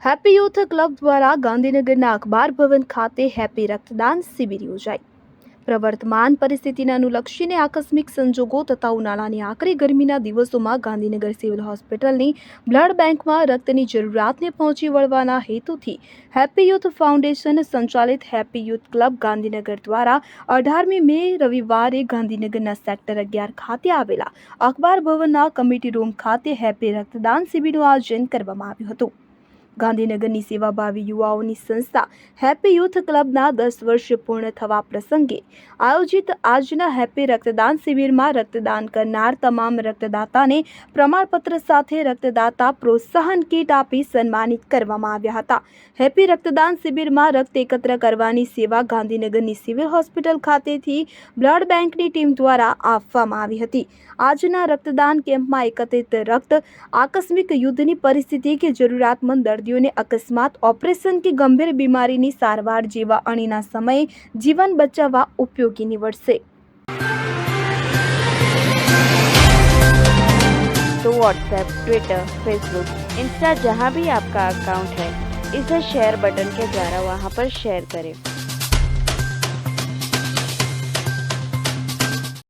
Happy youth club દ્વારા ગાંધીનગરના અખબાર ભવન ખાતે હેપી રક્તદાન શિબિર યોજાઈ। પ્રવર્તમાન પરિસ્થિતિને અનુલક્ષીને આકસ્મિક સંજોગો તથા ઉનાળાની આકરી ગરમીના દિવસોમાં ગાંધીનગર સિવિલ હોસ્પિટલની બ્લડ બેંકમાં રક્તની જરૂરિયાતને પહોંચી વળવાના હેતુથી હેપી યુથ ફાઉન્ડેશન સંચાલિત હેપી યુથ ક્લબ ગાંધીનગર દ્વારા 18મી મે રવિવારે ગાંધીનગરના સેક્ટર 11 ખાતે આવેલા અખબાર ભવનના કમિટી રૂમ ખાતે હેપી રક્તદાન શિબિરનું આયોજન કરવામાં આવ્યું હતું। ગાંધીનગરની સેવાભાવી યુવાઓની સંસ્થા હેપી યુથ ક્લબના 10 વર્ષ પૂર્ણ થવા પ્રસંગે આયોજિત આજના હેપી રક્તદાન શિબિરમાં રક્તદાન કરનાર તમામ રક્તદાતાને પ્રમાણપત્ર સાથે રક્તદાતા પ્રોત્સાહન કીટ આપી સન્માનિત કરવામાં આવ્યા હતા। હેપી રક્તદાન શિબિરમાં રક્ત એકત્ર કરવાની સેવા ગાંધીનગરની સિવિલ હોસ્પિટલ ખાતેથી બ્લડ બેંકની ટીમ દ્વારા આપવામાં આવી હતી। આજના રક્તદાન કેમ્પમાં એકત્રિત રક્ત આકસ્મિક યુદ્ધની પરિસ્થિતિ કે જરૂરિયાતમંદ દર્દીઓને અકસ્માત, ઓપરેશન કે ગંભીર બીમારીની સારવાર જેવા અણીના સમયે જીવન બચાવવા ઉપયોગી નીવડશે। तो व्हाट्सएप, ट्विटर, फेसबुक, इंस्टा जहाँ भी आपका अकाउंट है, इसे शेयर बटन के द्वारा वहाँ पर शेयर करें।